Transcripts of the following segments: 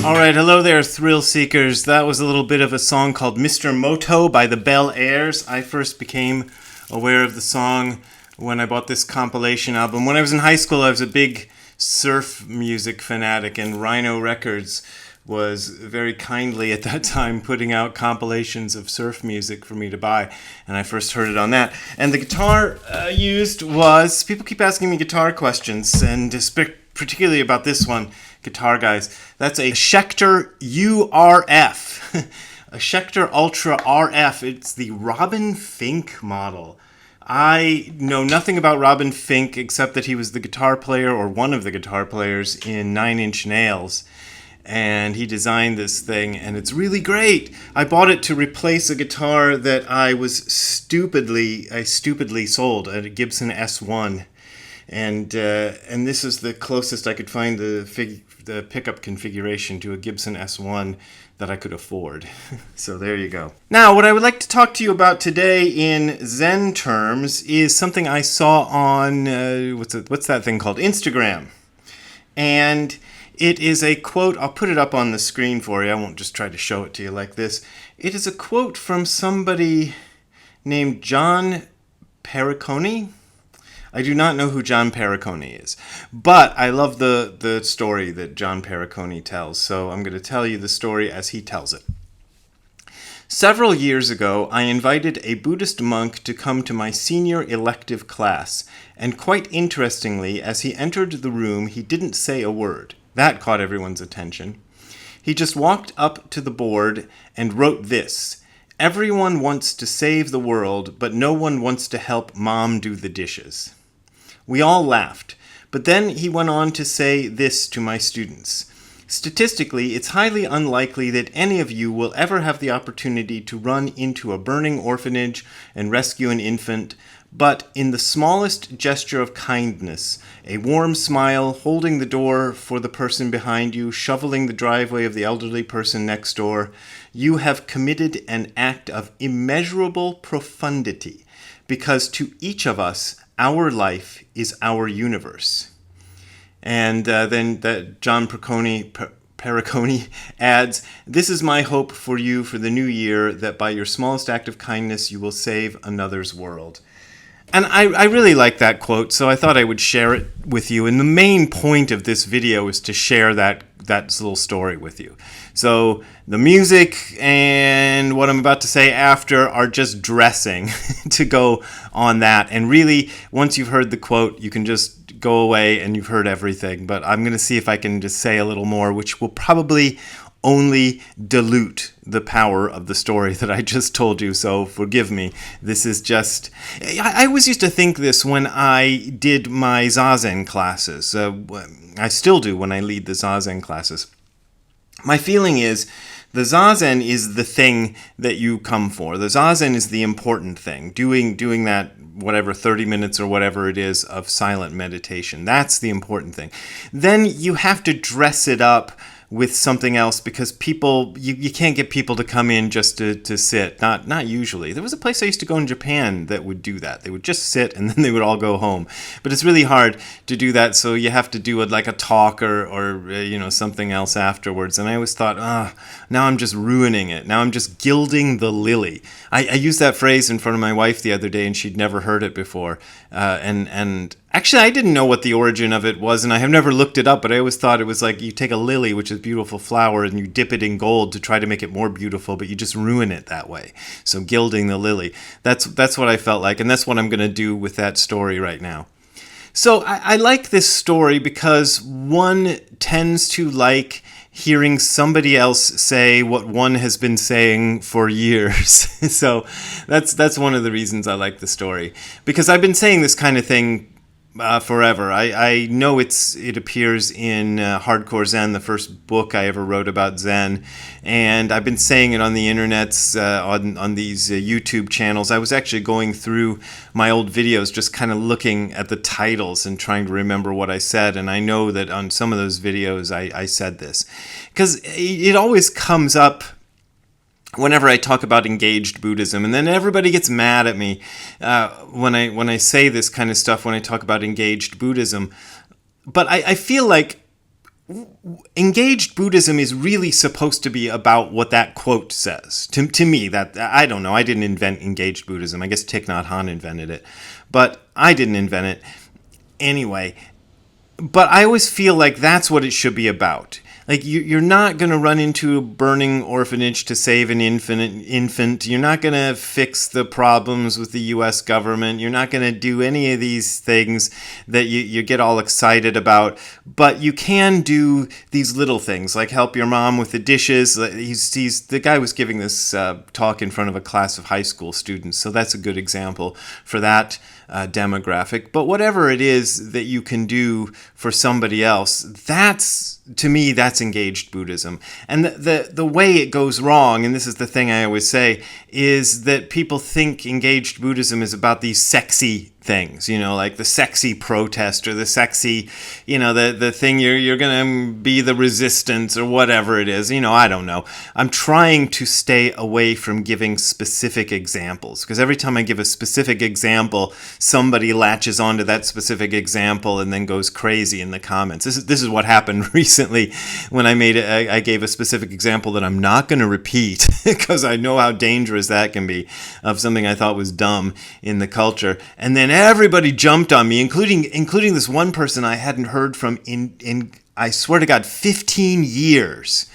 Alright, hello there, thrill seekers. That was a little bit of a song called Mr. Moto by the Bel Airs. I first became aware of the song when I bought this compilation album. When I was in high school, I was a big surf music fanatic, and Rhino Records was very kindly at that time putting out compilations of surf music for me to buy, and I first heard it on that. And the guitar used was, people keep asking me guitar questions, and particularly about this one, guitar guys. That's a Schecter URF, a Schecter Ultra RF. It's the Robin Fink model. I know nothing about Robin Fink except that he was the guitar player, or one of the guitar players, in Nine Inch Nails. And he designed this thing, and it's really great. I bought it to replace a guitar that I stupidly sold at a Gibson S1. And this is the closest I could find the pickup configuration to a Gibson S1 that I could afford. So there you go. Now, what I would like to talk to you about today in Zen terms is something I saw on, what's that thing called? Instagram. And it is a quote. I'll put it up on the screen for you. I won't just try to show it to you like this. It is a quote from somebody named John Perricone. I do not know who John Perricone is, but I love the story that John Perricone tells, so I'm going to tell you the story as he tells it. Several years ago, I invited a Buddhist monk to come to my senior elective class, and quite interestingly, as he entered the room, he didn't say a word. That caught everyone's attention. He just walked up to the board and wrote this: "Everyone wants to save the world, but no one wants to help mom do the dishes." We all laughed, but then he went on to say this to my students: "Statistically, it's highly unlikely that any of you will ever have the opportunity to run into a burning orphanage and rescue an infant, but in the smallest gesture of kindness, a warm smile, holding the door for the person behind you, shoveling the driveway of the elderly person next door, you have committed an act of immeasurable profundity, because to each of us, our life is our universe." And then John Perricone adds, "This is my hope for you for the new year, that by your smallest act of kindness you will save another's world." And I really like that quote, so I thought I would share it with you. And the main point of this video is to share that little story with you. So the music and what I'm about to say after are just dressing to go on that. And really, once you've heard the quote, you can just go away and you've heard everything. But I'm going to see if I can just say a little more, which will probably only dilute the power of the story that I just told you, so forgive me. This is just... I always used to think this when I did my Zazen classes. I still do when I lead the Zazen classes. My feeling is the Zazen is the thing that you come for. The Zazen is the important thing. Doing that, whatever, 30 minutes or whatever it is of silent meditation. That's the important thing. Then you have to dress it up with something else, because people, you can't get people to come in just to sit. Not usually. There was a place I used to go in Japan that would do that. They would just sit and then they would all go home. But it's really hard to do that, so you have to do it like a talk or something else afterwards. And I always thought, now I'm just ruining it. Now I'm just gilding the lily. I used that phrase in front of my wife the other day, and she'd never heard it before. And actually, I didn't know what the origin of it was, and I have never looked it up, but I always thought it was like you take a lily, which is a beautiful flower, and you dip it in gold to try to make it more beautiful, but you just ruin it that way. So gilding the lily. That's what I felt like, and that's what I'm going to do with that story right now. So I like this story because one tends to like hearing somebody else say what one has been saying for years. So that's one of the reasons I like the story, because I've been saying this kind of thing forever. I know it appears in Hardcore Zen, the first book I ever wrote about Zen, and I've been saying it on the internets, on these YouTube channels. I was actually going through my old videos, just kind of looking at the titles and trying to remember what I said, and I know that on some of those videos I said this, because it always comes up whenever I talk about engaged Buddhism, and then everybody gets mad at me when I say this kind of stuff when I talk about engaged Buddhism. But I feel like engaged Buddhism is really supposed to be about what that quote says. To me, that I don't know. I didn't invent engaged Buddhism. I guess Thich Nhat Hanh invented it, but I didn't invent it anyway. But I always feel like that's what it should be about. Like, you're not going to run into a burning orphanage to save an infant. You're not going to fix the problems with the U.S. government. You're not going to do any of these things that you get all excited about. But you can do these little things, like help your mom with the dishes. The guy was giving this talk in front of a class of high school students, so that's a good example for that demographic. But whatever it is that you can do for somebody else, to me, that's engaged Buddhism. And the way it goes wrong, and this is the thing I always say, is that people think engaged Buddhism is about these sexy things, like the sexy protest or the sexy, the thing you're going to be the resistance or whatever it is. I don't know. I'm trying to stay away from giving specific examples, because every time I give a specific example, somebody latches onto that specific example and then goes crazy in the comments. This is what happened recently when I gave a specific example that I'm not going to repeat because I know how dangerous that can be, of something I thought was dumb in the culture. And then everybody jumped on me, including this one person I hadn't heard from in I swear to God, 15 years.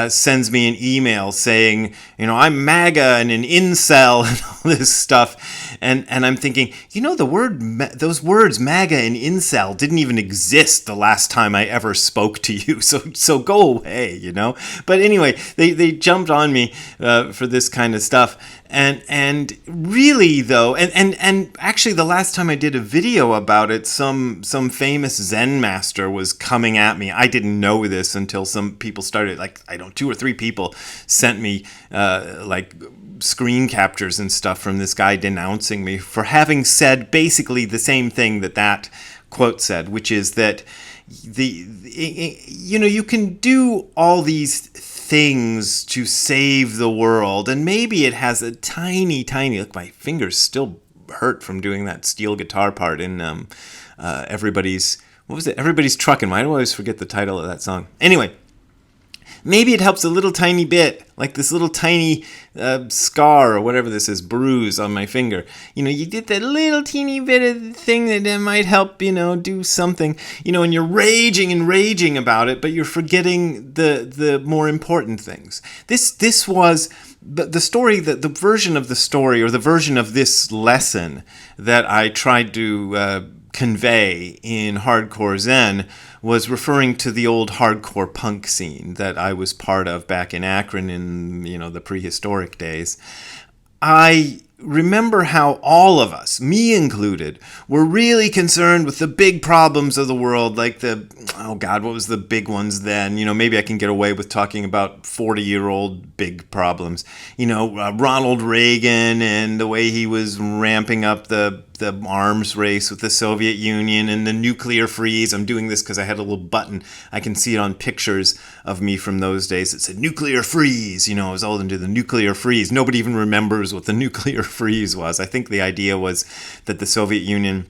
Sends me an email saying, I'm MAGA and an incel and all this stuff. And I'm thinking, those words MAGA and incel didn't even exist the last time I ever spoke to you. So go away, But anyway, they jumped on me for this kind of stuff. And really though, and actually the last time I did a video about it, some famous Zen master was coming at me. I didn't know this until some people started, 2 or 3 people sent me screen captures and stuff from this guy denouncing me for having said basically the same thing that quote said, which is that you can do all these things to save the world, and maybe it has a tiny, look, my fingers still hurt from doing that steel guitar part in Everybody's Truckin'. Why do I always forget the title of that song? Anyway, maybe it helps a little tiny bit, like this little tiny scar or whatever this is, bruise on my finger. You did that little teeny bit of thing that might help, do something, and you're raging about it, but you're forgetting the more important things. This was the story, the version of the story, or the version of this lesson that I tried to convey in Hardcore Zen was referring to the old hardcore punk scene that I was part of back in Akron in the prehistoric days. I remember how all of us, me included, were really concerned with the big problems of the world, like what was the big ones then? Maybe I can get away with talking about 40-year-old big problems. Ronald Reagan and the way he was ramping up the arms race with the Soviet Union and the nuclear freeze. I'm doing this because I had a little button. I can see it on pictures of me from those days. It said nuclear freeze. I was all into the nuclear freeze. Nobody even remembers what the nuclear freeze was. I think the idea was that the Soviet Union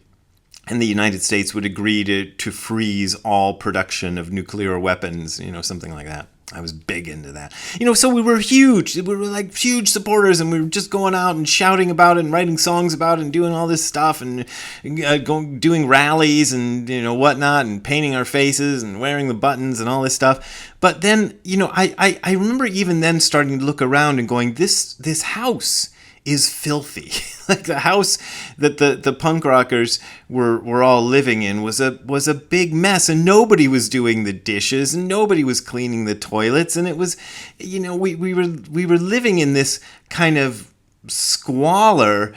and the United States would agree to freeze all production of nuclear weapons, something like that. I was big into that. So we were huge. We were like huge supporters, and we were just going out and shouting about it and writing songs about it and doing all this stuff and doing rallies and, whatnot, and painting our faces and wearing the buttons and all this stuff. But then, I remember even then starting to look around and going, this house is filthy. Like the house that the punk rockers were all living in was a big mess, and nobody was doing the dishes and nobody was cleaning the toilets, and it was, we were living in this kind of squalor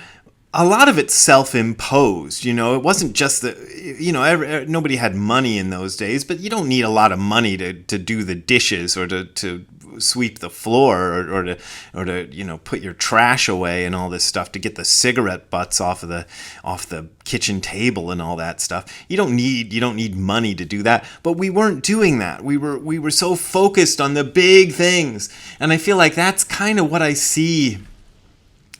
a lot of it's self-imposed. It wasn't just that, nobody had money in those days, but you don't need a lot of money to do the dishes or to sweep the floor or to put your trash away and all this stuff, to get the cigarette butts off the kitchen table and all that stuff. You don't need money to do that. But we weren't doing that. We were so focused on the big things. And I feel like that's kind of what I see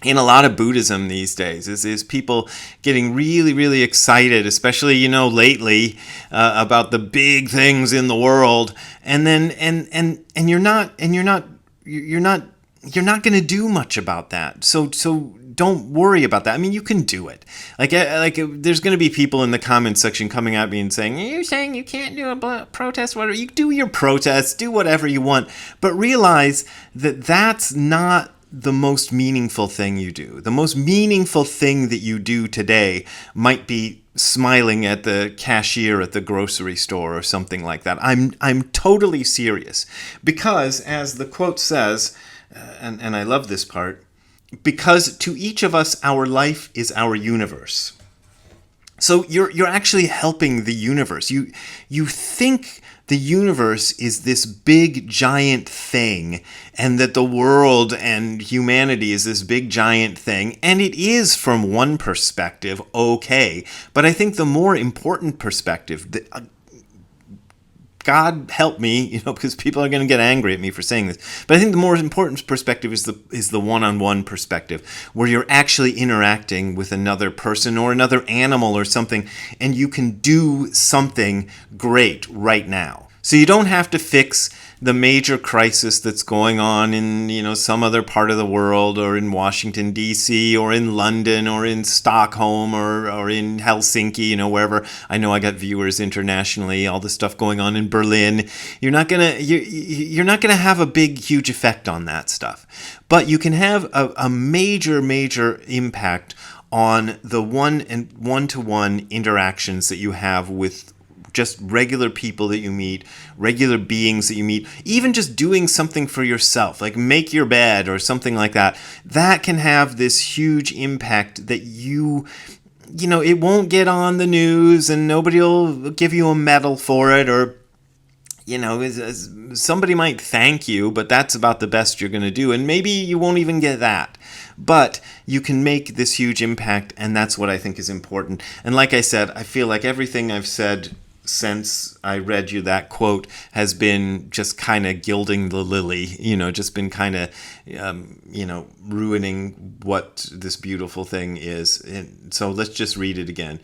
in a lot of Buddhism these days, is people getting really, really excited, especially lately, about the big things in the world, and then and you're not going to do much about that. So don't worry about that. I mean, you can do it. Like there's going to be people in the comments section coming at me and saying, "You're saying you can't do a protest, whatever. You do your protests, do whatever you want, but realize that that's not the most meaningful thing you do. The most meaningful thing that you do today might be smiling at the cashier at the grocery store or something like that. I'm totally serious, because as the quote says, and I love this part, because to each of us our life is our universe. So you're actually helping the universe. You think the universe is this big giant thing, and that the world and humanity is this big giant thing, and it is from one perspective, okay. But I think the more important perspective, God help me, because people are going to get angry at me for saying this, but I think the more important perspective is the one-on-one perspective, where you're actually interacting with another person or another animal or something, and you can do something great right now. So you don't have to fix the major crisis that's going on in some other part of the world, or in Washington D.C. or in London or in Stockholm or in Helsinki, wherever. I know I got viewers internationally. All the stuff going on in Berlin. You're not gonna have a big huge effect on that stuff, but you can have a major impact on the one-to-one interactions that you have with just regular people that you meet, regular beings that you meet, even just doing something for yourself, like make your bed or something like that. That can have this huge impact that it won't get on the news and nobody will give you a medal for it, or somebody might thank you, but that's about the best you're going to do. And maybe you won't even get that. But you can make this huge impact, and that's what I think is important. And like I said, I feel like everything I've said since I read you that quote has been just kind of gilding the lily, just been kind of, ruining what this beautiful thing is. And so let's just read it again.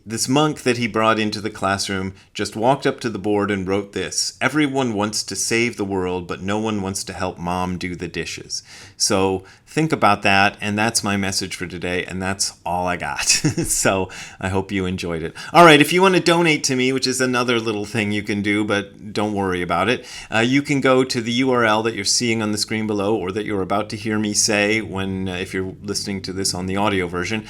This monk that he brought into the classroom just walked up to the board and wrote this: "Everyone wants to save the world, but no one wants to help mom do the dishes." So think about that, and that's my message for today, and that's all I got. So I hope you enjoyed it. All right, if you want to donate to me, which is another little thing you can do, but don't worry about it, you can go to the URL that you're seeing on the screen below, or that you're about to hear me say if you're listening to this on the audio version,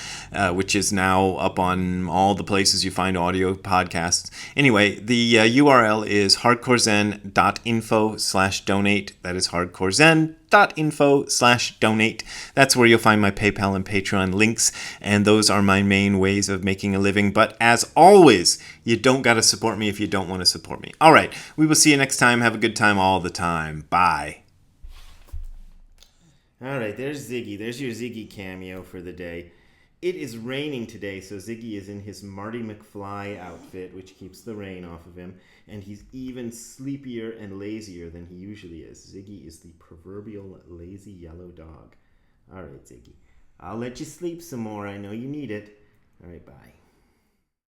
which is now up on all the places you find audio podcasts. Anyway, the URL is hardcorezen.info/donate. That is hardcorezen.info/donate. That's where you'll find my PayPal and Patreon links, and those are my main ways of making a living. But as always, you don't got to support me if you don't want to support me. All right, we will see you next time. Have a good time all the time. Bye. All right, there's Ziggy. There's your Ziggy cameo for the day. It is raining today, so Ziggy is in his Marty McFly outfit, which keeps the rain off of him, and he's even sleepier and lazier than he usually is. Ziggy is the proverbial lazy yellow dog. All right, Ziggy. I'll let you sleep some more. I know you need it. All right, bye.